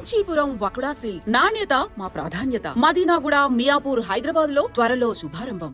Kanchipuram వకుడా silks. నాణ్యత మా ప్రాధాన్యత. మదీనాగూడ, మియాపూర్, హైదరాబాద్ లో త్వరలో శుభారంభం.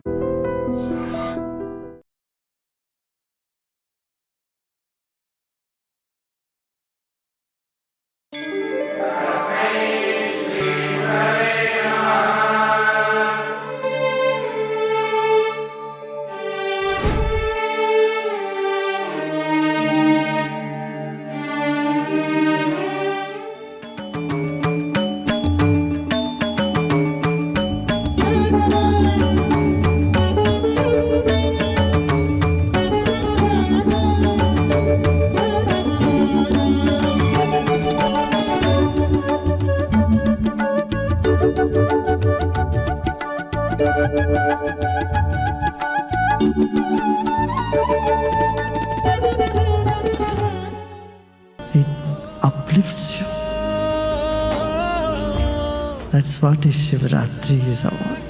It uplifts you. That's what is Shivratri is about.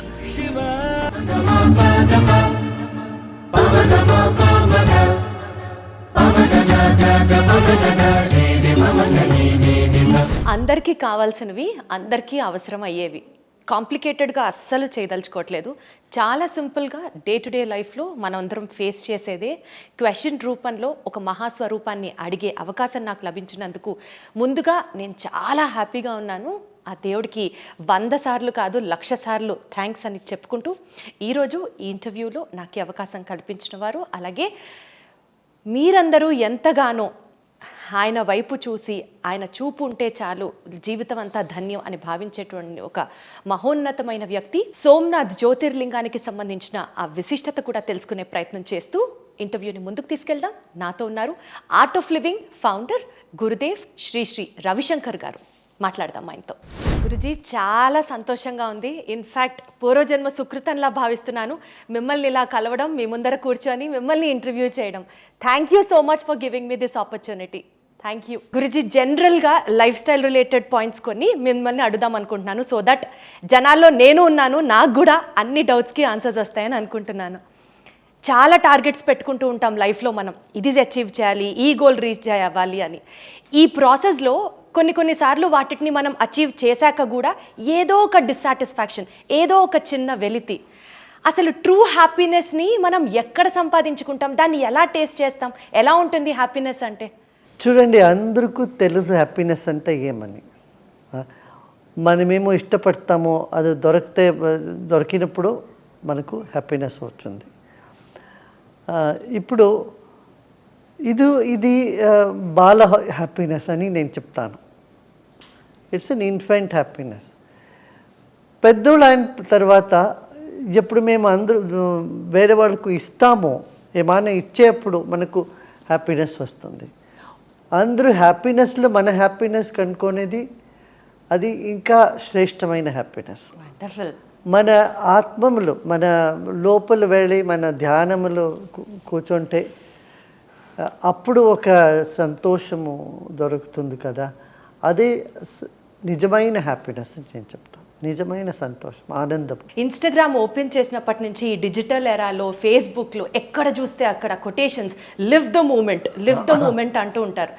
అందరికీ కావాల్సినవి అందరికీ అవసరం అయ్యేవి. కాంప్లికేటెడ్గా అస్సలు చేయదలుచుకోవట్లేదు. చాలా సింపుల్గా డే టు డే లైఫ్లో మనందరం ఫేస్ చేసేదే క్వశ్చన్ రూపంలో ఒక మహాస్వరూపాన్ని అడిగే అవకాశం నాకు లభించినందుకు ముందుగా నేను చాలా హ్యాపీగా ఉన్నాను. ఆ దేవుడికి 100 సార్లు కాదు 1,00,000 సార్లు థ్యాంక్స్ అని చెప్పుకుంటూ ఈరోజు ఈ ఇంటర్వ్యూలో నాకు అవకాశం కల్పించిన వారు, అలాగే మీరందరూ ఎంతగానో ఆయన వైపు చూసి ఆయన చూపు ఉంటే చాలు జీవితం అంతా ధన్యం అని భావించేటువంటి ఒక మహోన్నతమైన వ్యక్తి సోమనాథ్ జ్యోతిర్లింగానికి సంబంధించిన ఆ విశిష్టత కూడా తెలుసుకునే ప్రయత్నం చేస్తూ ఇంటర్వ్యూని ముందుకు తీసుకెళ్దాం. నాతో ఉన్నారు art of living founder Gurudev Shri Shri Ravishankar గారు. మాట్లాడదాం ఆయనతో. గురుజీ, చాలా సంతోషంగా ఉంది. ఇన్ఫ్యాక్ట్ పూర్వజన్మ సుకృతంలా భావిస్తున్నాను మిమ్మల్ని ఇలా కలవడం, మీ ముందర కూర్చొని మిమ్మల్ని ఇంటర్వ్యూ చేయడం. Thank you so much for giving me this opportunity. Thank you Guruji. జనరల్గా లైఫ్ స్టైల్ రిలేటెడ్ పాయింట్స్ కొన్ని మిమ్మల్ని అడుగుదాం అనుకుంటున్నాను, సో దట్ జనాల్లో నేను ఉన్నాను, నాకు కూడా అన్ని డౌట్స్కి ఆన్సర్స్ వస్తాయని అనుకుంటున్నాను. చాలా టార్గెట్స్ పెట్టుకుంటూ ఉంటాం లైఫ్లో, మనం ఇది అచీవ్ చేయాలి, ఈ గోల్ రీచ్ అవ్వాలి అని. ఈ ప్రాసెస్లో కొన్నిసార్లు వాటిని మనం అచీవ్ చేశాక కూడా ఏదో ఒక డిస్సాటిస్ఫాక్షన్, ఏదో ఒక చిన్న వెలితి. అసలు ట్రూ హ్యాపీనెస్ని మనం ఎక్కడ సంపాదించుకుంటాం, దాన్ని ఎలా టేస్ట్ చేస్తాం, ఎలా ఉంటుంది హ్యాపీనెస్ అంటే? చూడండి, అందరికీ తెలుసు హ్యాపీనెస్ అంటే ఏమని. మనమేమో ఇష్టపడతామో అది దొరికినప్పుడు మనకు హ్యాపీనెస్ వచ్చింది. ఇప్పుడు ఇది బాల హ్యాపీనెస్ అని నేను చెప్తాను. It's an infant happiness. పెద్దోళ్ళు అయిన తర్వాత ఎప్పుడు మేము అందరూ వేరే వాళ్ళకు ఇస్తామో, ఏమైనా ఇచ్చేప్పుడు మనకు హ్యాపీనెస్ వస్తుంది. అందరూ హ్యాపీనెస్లో మన హ్యాపీనెస్ కనుక్కునేది అది ఇంకా శ్రేష్టమైన హ్యాపీనెస్. మన ఆత్మములు మన లోపల వెళ్ళి మన ధ్యానములో కూర్చుంటే అప్పుడు ఒక సంతోషము దొరుకుతుంది కదా, అదే నిజమైన హ్యాపీనెస్ అని నేను చెప్తాను. నిజమైన సంతోషం, ఆనందం. ఇన్స్టాగ్రామ్ ఓపెన్ చేసినప్పటి నుంచి ఈ డిజిటల్ ఎరాలో ఫేస్బుక్లో ఎక్కడ చూస్తే అక్కడ quotations, live the moment, live the moment అంటూ ఉంటారు.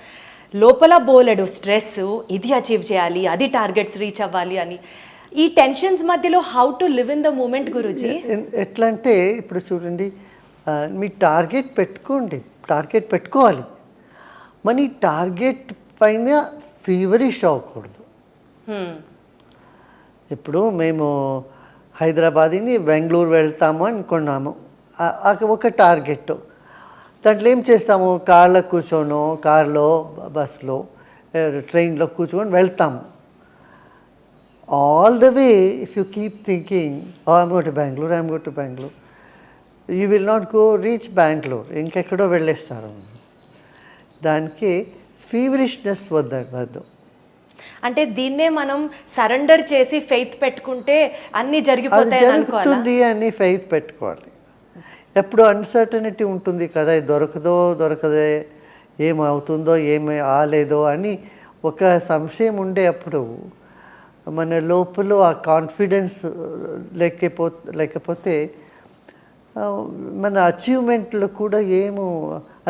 లోపల బోలెడు స్ట్రెస్, ఇది అచీవ్ చేయాలి, అది టార్గెట్స్ రీచ్ అవ్వాలి అని. ఈ టెన్షన్స్ మధ్యలో how to live in the moment Guruji? ఎట్లా అంటే ఇప్పుడు చూడండి, మీ టార్గెట్ పెట్టుకోవాలి. మన ఈ టార్గెట్ పైన ఫీవరిష్ అవ్వకూడదు. ఇప్పుడు మేము హైదరాబాద్ని బెంగళూరు వెళ్తాము అనుకున్నాము, ఒక టార్గెట్. దాంట్లో ఏం చేస్తాము, కార్లో బస్లో ట్రైన్లో కూర్చొని వెళ్తాము. All the way if you keep thinking I'm go to Bengaluru, you will not reach Bengaluru, ఇంకెక్కడో వెళ్ళేస్తారు. దానికి ఫీవరిష్నెస్ వద్దు. అంటే దీన్నే మనం సరెండర్ చేసి ఫెయిత్ పెట్టుకుంటే అన్నీ జరుగుతుంది అని ఫెయిత్ పెట్టుకోవాలి. ఎప్పుడు అన్సర్టనిటీ ఉంటుంది కదా, దొరకదే, ఏమవుతుందో ఏమి ఆలేదో అని ఒక సంశయం ఉండే అప్పుడు మన లోపల ఆ కాన్ఫిడెన్స్ లేకపోతే మన అచీవ్మెంట్లో కూడా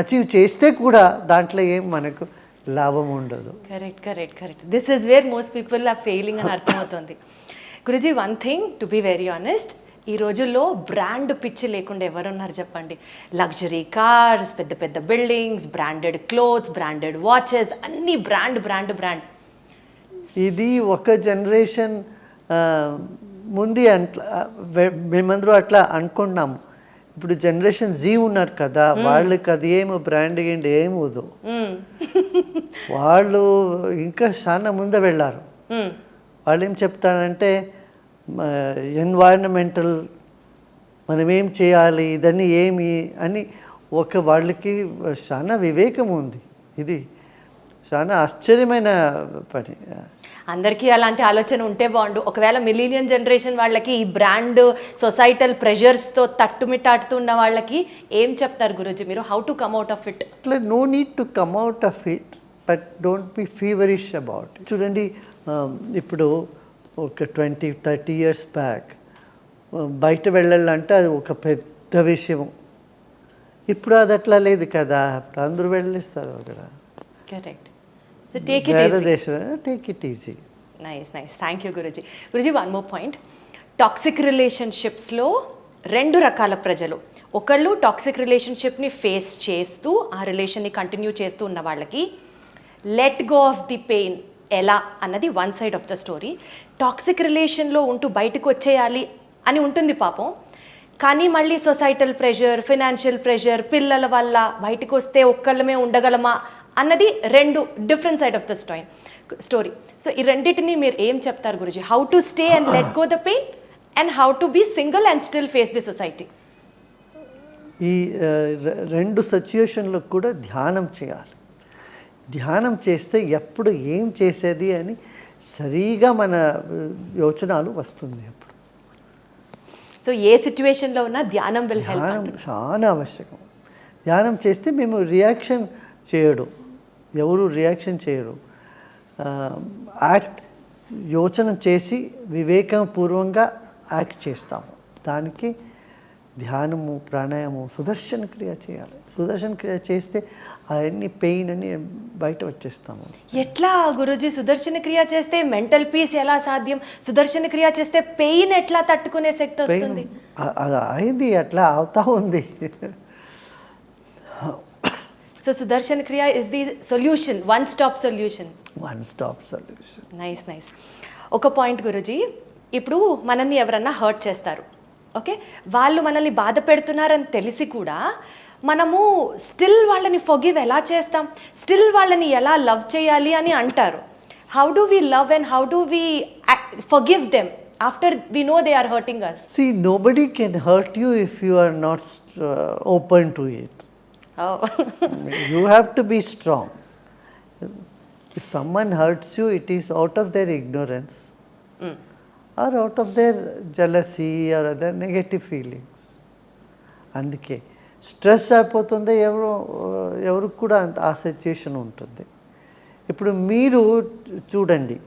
అచీవ్ చేస్తే కూడా దాంట్లో మనకు లాభం ఉండదు. Correct this is where most people are failing అని అర్థమవుతుంది. Guruji, one thing to be very honest, ఈ రోజుల్లో బ్రాండ్ పిచ్చి లేకుండా ఎవరున్నారు చెప్పండి? లగ్జరీ కార్స్, పెద్ద పెద్ద buildings, branded clothes, branded watches, అన్నీ బ్రాండ్. ఇది ఒక జనరేషన్ ముందు అట్లా మేమందరూ అట్లా అనుకున్నాము. ఇప్పుడు జనరేషన్ జీ ఉన్నారు కదా, వాళ్ళకి అది ఏమో బ్రాండ్ గిండి ఏమవుదు. వాళ్ళు ఇంకా చాలా ముందు వెళ్ళారు. వాళ్ళు ఏం చెప్తారంటే ఎన్వైరన్మెంటల్ మనం ఏం చేయాలి, ఇదన్నీ ఏమి అని వాళ్ళకి చాలా వివేకం ఉంది. ఇది చాలా ఆశ్చర్యమైన పని. అందరికీ అలాంటి ఆలోచన ఉంటే బాగుండు. ఒకవేళ మిలీనియన్ జనరేషన్ వాళ్ళకి ఈ బ్రాండ్ సొసైటల్ ప్రెషర్స్తో తట్టుమిట్టాడుతున్న వాళ్ళకి ఏం చెప్తారు గురూజీ మీరు? How to come out of it? అట్లా no need to come out of it, but don't be feverish about it. చూడండి, ఇప్పుడు ఒక 20-30 years బ్యాక్ బయట వెళ్ళాలంటే అది ఒక పెద్ద విషయం. ఇప్పుడు అది అట్లా లేదు కదా, ఇప్పుడు అందరూ వెళ్ళిస్తారు అక్కడ. Correct. So take it very easy. దేశం take it easy. Nice. Thank you Guruji. Guruji, one more point. Toxic రిలేషన్షిప్స్లో 2 రకాల ప్రజలు. ఒకళ్ళు టాక్సిక్ రిలేషన్షిప్ని ఫేస్ చేస్తూ ఆ రిలేషన్ని కంటిన్యూ చేస్తూ ఉన్న వాళ్ళకి let go of the pain ఎలా అన్నది one side of the story. Toxic రిలేషన్లో ఉంటూ బయటకు వచ్చేయాలి అని ఉంటుంది పాపం, కానీ మళ్ళీ సొసైటల్ ప్రెషర్, ఫినాన్షియల్ ప్రెషర్, పిల్లల వల్ల బయటకు వస్తే ఒక్కళ్ళమే ఉండగలమా అన్నది 2 different side of the story. So ఈ రెండింటిని మీరు ఏం చెప్తారు Guruji? How to stay and let go the pain and how to be single and still face the society. ఈ 2 సిచ్యుయేషన్లో కూడా ధ్యానం చేయాలి. ధ్యానం చేస్తే ఎప్పుడు ఏం చేసేది అని సరిగా మన యోచనలు వస్తుంది. అప్పుడు సో ఏ సిచ్యువేషన్లో ఉన్నా ధ్యానం విల్ హెల్ప్. ధ్యానం చాలా ఆవశ్యకం. ధ్యానం చేస్తే మేము రియాక్షన్ ఎవరు రియాక్షన్ చేయరు. యాక్ట్ యోచన చేసి వివేకపూర్వంగా యాక్ట్ చేస్తాము. దానికి ధ్యానము, ప్రాణాయామము, సుదర్శన క్రియ చేయాలి. సుదర్శన క్రియ చేస్తే అవన్నీ పెయిన్ అని బయట వచ్చేస్తాము. ఎట్లా గురూజీ సుదర్శన క్రియ చేస్తే మెంటల్ పీస్ ఎలా సాధ్యం? సుదర్శన క్రియ చేస్తే పెయిన్ ఎట్లా తట్టుకునే శక్తి వస్తుంది? అది అయింది, అట్లా అవుతా ఉంది. సో సుదర్శన క్రియ is the solution, one stop solution. Nice. ఒక పాయింట్ గురూజీ, ఇప్పుడు మనల్ని ఎవరన్నా హర్ట్ చేస్తారు, ఓకే, వాళ్ళు మనల్ని బాధ పెడుతున్నారని తెలిసి కూడా మనము స్టిల్ వాళ్ళని ఫర్గివ్ ఎలా చేస్తాం? స్టిల్ వాళ్ళని ఎలా లవ్ చేయాలి అని అంటారు. How do we love and how do we forgive them after we know they are hurting us? See, nobody can hurt you if you are not open to it. Oh. You have to be strong. If someone hurts you, it is out of their ignorance or out of their jealousy or other negative feelings. అందుకే stress అయిపోతుంది, ఎవరికి కూడా ఆ situation ఉంటుంది. ఇప్పుడు మీరు చూడండి,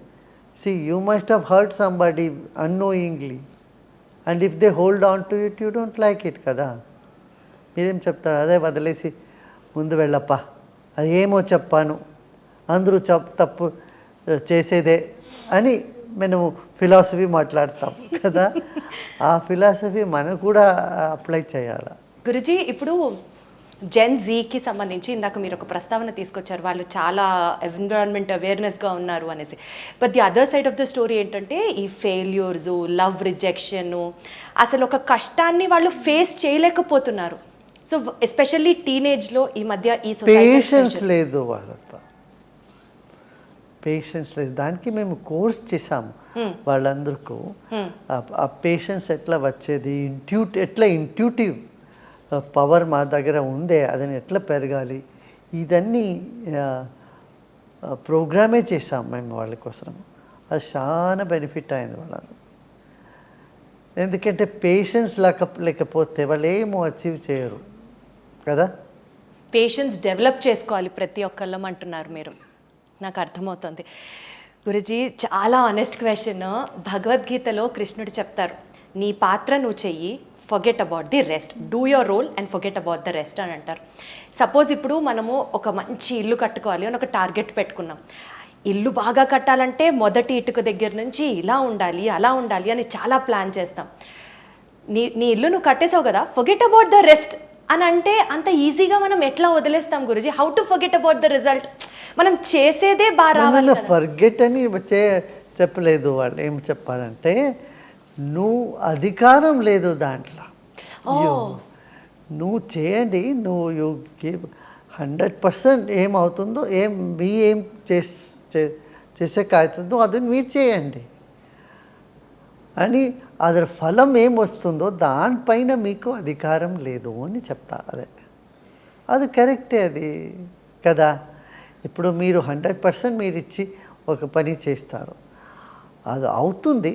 see, you must have hurt somebody unknowingly, and if they hold on to it, you don't like it కదా. మీరేం చెప్తారు? అదే వదిలేసి ముందు వెళ్ళప్పా, అది ఏమో చెప్పాను, అందరూ తప్పు చేసేదే అని మేము ఫిలాసఫీ మాట్లాడతాం కదా. ఆ ఫిలాసఫీ మనం కూడా అప్లై చేయాలి. గురుజీ, ఇప్పుడు జెన్ జీకి సంబంధించి ఇందాక మీరు ఒక ప్రస్తావన తీసుకొచ్చారు, వాళ్ళు చాలా ఎన్విరాన్మెంట్ అవేర్నెస్గా ఉన్నారు అనేసి. But the other side of the story ఏంటంటే ఈ ఫెయిల్యూర్స్, లవ్ రిజెక్షన్, అసలు ఒక కష్టాన్ని వాళ్ళు ఫేస్ చేయలేకపోతున్నారు. సో ఎస్పెషల్లీ టీనేజ్లో ఈ మధ్య ఈ పేషెన్స్ లేదు, వాళ్ళతో పేషెన్స్ లేదు. దానికి మేము కోర్స్ చేసాము వాళ్ళందరికీ. ఆ పేషెన్స్ ఎట్లా వచ్చేది, ఎట్లా ఇంట్యూటివ్ పవర్ మా దగ్గర ఉందే, అదని ఎట్లా పెరగాలి, ఇదన్నీ ప్రోగ్రామే చేసాం మేము వాళ్ళ కోసం. అది చాలా బెనిఫిట్ అయింది వాళ్ళని. ఎందుకంటే పేషెన్స్ లేకపోతే వాళ్ళు ఏమో అచీవ్ చేయరు కదా. పేషెన్స్ డెవలప్ చేసుకోవాలి ప్రతి ఒక్కళ్ళం అంటున్నారు మీరు, నాకు అర్థమవుతుంది. గురుజీ, చాలా ఆనెస్ట్ క్వశ్చన్. భగవద్గీతలో కృష్ణుడు చెప్తారు, నీ పాత్ర నువ్వు చెయ్యి, forget about the rest, do your role and forget about the rest అని అంటారు. సపోజ్ ఇప్పుడు మనము ఒక మంచి ఇల్లు కట్టుకోవాలి అని ఒక టార్గెట్ పెట్టుకున్నాం. ఇల్లు బాగా కట్టాలంటే మొదటి ఇటుక దగ్గర నుంచి ఇలా ఉండాలి అలా ఉండాలి అని చాలా ప్లాన్ చేస్తాం. నీ ఇల్లు నువ్వు కట్టేసావు కదా, ఫర్గెట్ అబౌట్ ద రెస్ట్ అని అంటే అంత ఈజీగా మనం ఎట్లా వదిలేస్తాం Guruji? How to forget about the result? మనం చేసేదే బాగా రావాలి. ఫర్గెట్ అని చెప్పలేదు. వాళ్ళు ఏం చెప్పారంటే నువ్వు అధికారం లేదు దాంట్లో. నువ్వు చేయండి, నువ్వు యూ గివ్ 100%. ఏమవుతుందో ఏం చేసేకావుతుందో అది మీరు చేయండి అని, అదర్ ఫలం ఏం వస్తుందో దానిపైన మీకు అధికారం లేదు అని చెప్తారు. అది కరెక్టే, అది కదా. ఇప్పుడు మీరు 100% మీరు ఇచ్చి ఒక పని చేస్తారు, అది అవుతుంది.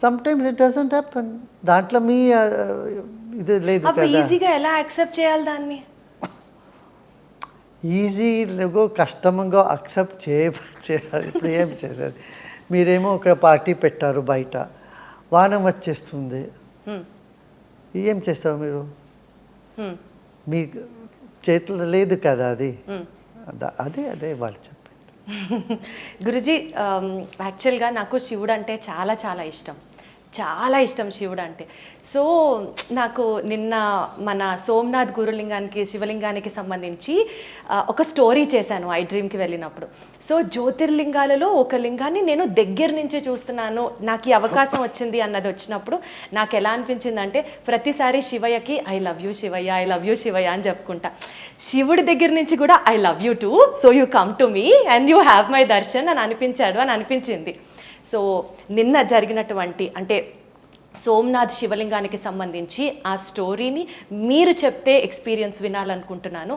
Sometimes it doesn't happen. దాంట్లో మీ ఇది లేదు కదా. ఈజీగా ఎలా యాక్సెప్ట్ చేయాలి దాన్ని? ఈజీగా కష్టంగా అక్సెప్ట్ చేయాలి. ఇప్పుడు ఏం చేయాలి? మీరేమో ఒక పార్టీ పెట్టారు, బయట వానం వచ్చేస్తుంది, ఏం చేస్తారు మీరు? మీ చేతుల్లో లేదు కదా అది. అదే వాళ్ళు చెప్పారు. గురుజీ, యాక్చువల్గా నాకు శివుడు అంటే చాలా చాలా ఇష్టం, చాలా ఇష్టం శివుడు అంటే. సో నాకు నిన్న మన సోమనాథ్ గురులింగానికి, శివలింగానికి సంబంధించి ఒక స్టోరీ చేశాను ఐ డ్రీమ్కి వెళ్ళినప్పుడు. సో జ్యోతిర్లింగాలలో ఒక లింగాన్ని నేను దగ్గర నుంచి చూస్తున్నాను, నాకు ఈ అవకాశం వచ్చింది అన్నది వచ్చినప్పుడు నాకు ఎలా అనిపించిందంటే, ప్రతిసారి శివయ్యకి I love you Shivayya, I love you Shivayya అని చెప్పుకుంటా. శివుడి దగ్గర నుంచి కూడా I love you too, so you come to me and you have my darshan అని అనిపించింది. సో నిన్న జరిగినటువంటి అంటే సోమనాథ్ శివలింగానికి సంబంధించి ఆ స్టోరీని మీరు చెప్తే ఎక్స్పీరియన్స్ వినాలనుకుంటున్నాను.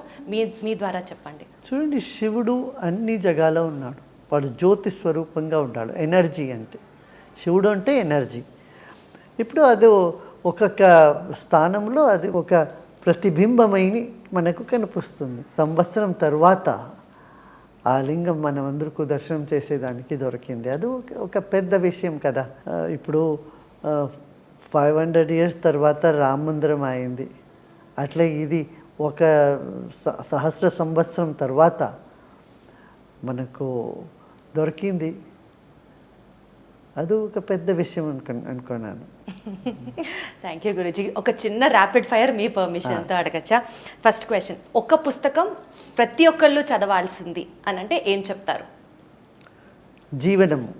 మీ ద్వారా చెప్పండి. చూడండి, శివుడు అన్ని జగాలో ఉన్నాడు. వాడు జ్యోతి స్వరూపంగా ఉన్నాడు. ఎనర్జీ అంటే శివుడు అంటే ఎనర్జీ. ఇప్పుడు అది ఒక్కొక్క స్థానంలో అది ఒక ప్రతిబింబమైన మనకు కనిపిస్తుంది. సంవత్సరం తర్వాత ఆ లింగం మనం అందరికీ దర్శనం చేసేదానికి దొరికింది. అది ఒక పెద్ద విషయం కదా. ఇప్పుడు 500 years తర్వాత రామ మందిరం అయింది. అట్లే ఇది ఒక సహస్ర సంవత్సరం తర్వాత మనకు దొరికింది. అది ఒక పెద్ద విషయం అనుకున్నాను. Thank you Guruji. ఒక చిన్న ర్యాపిడ్ ఫైర్ మీ పర్మిషన్తో అడగచ్చా? ఫస్ట్ క్వశ్చన్, ఒక పుస్తకం ప్రతి ఒక్కళ్ళు చదవాల్సింది అని అంటే ఏం చెప్తారు? జీవనము.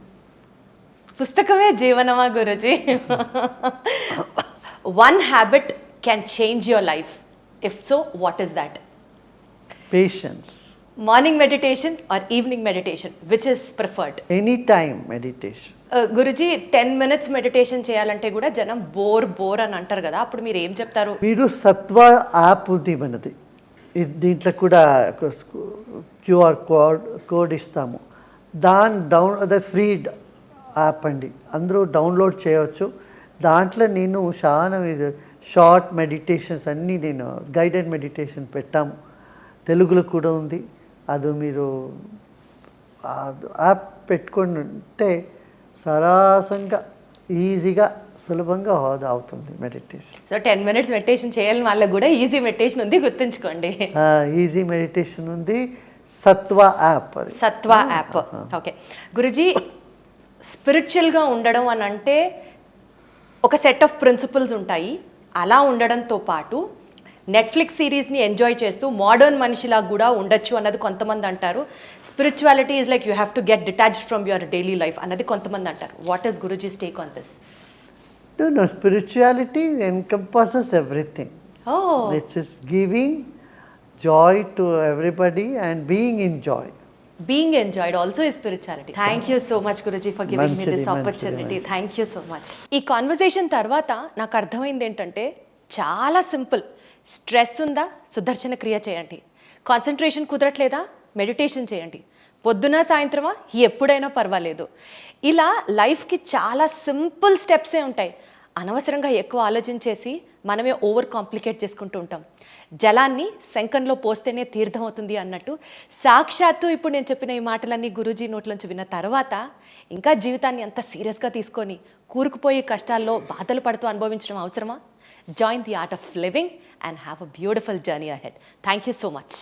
పుస్తకమే జీవనమా Guruji? One habit can change your life, if so what is that? Patience. Morning meditation or evening meditation, which is preferred? Any time meditation. Guruji, 10 minutes meditation చేయాలంటే కూడా జనం బోర్ అని అంటారు కదా, అప్పుడు మీరు ఏం చెప్తారు? మీరు సత్వ యాప్ ఉంది మనది, దీంట్లో కూడా QR కోడ్ ఇస్తాము. అదే ఫ్రీ యాప్ అండి, అందరూ డౌన్లోడ్ చేయవచ్చు. దాంట్లో నేను చాలా షార్ట్ మెడిటేషన్స్ అన్నీ నేను గైడెడ్ మెడిటేషన్ పెట్టాము. తెలుగులో కూడా ఉంది. అది మీరు యాప్ పెట్టుకొని ఉంటే సరాసంగా ఈజీగా సులభంగా అవుతుంది మెడిటేషన్. సో 10 minutes మెడిటేషన్ చేయాలని వాళ్ళకి కూడా ఈజీ మెడిటేషన్ ఉంది, గుర్తుంచుకోండి. ఈజీ మెడిటేషన్ ఉంది, సత్వ యాప్. సత్వ యాప్. ఓకే గురుజీ, స్పిరిచువల్గా ఉండడం అని అంటే ఒక సెట్ ఆఫ్ ప్రిన్సిపల్స్ ఉంటాయి. అలా ఉండడంతో పాటు నెట్ఫ్లిక్స్ సిరీస్ని ఎంజాయ్ చేస్తూ మోడర్న్ మనిషిలా కూడా ఉండొచ్చు అన్నది కొంతమంది అంటారు. Spirituality is like you have to get detached from your daily life అన్నది కొంతమంది అంటారు. What is Guruji's take on this? No, spirituality encompasses everything. Oh. It's just giving joy to everybody and being in joy. Being enjoyed also is spirituality. Thank you so much Guruji for giving me this opportunity. Thank you so much. ఈ conversation తర్వాత నాకు అర్థమైంది ఏంటంటే చాలా simple. Stress ఉందా, సుదర్శన క్రియ చేయండి. Concentration కుదరట్లేదా, meditation చేయండి. పొద్దున సాయంత్రమా, ఎప్పుడైనా పర్వాలేదు. ఇలా లైఫ్కి చాలా సింపుల్ స్టెప్సే ఉంటాయి. అనవసరంగా ఎక్కువ ఆలోచించేసి మనమే ఓవర్ కాంప్లికేట్ చేసుకుంటూ ఉంటాం. జలాన్ని శంఖంలో పోస్తేనే తీర్థం అవుతుంది అన్నట్టు సాక్షాత్తు ఇప్పుడు నేను చెప్పిన ఈ మాటలన్నీ గురూజీ నోట్లోంచి విన్న తర్వాత ఇంకా జీవితాన్ని అంత సీరియస్గా తీసుకొని కూరుకుపోయే కష్టాల్లో బాధలు పడుతూ అనుభవించడం అవసరమా? Join the art of living and have a beautiful journey ahead. Thank you so much.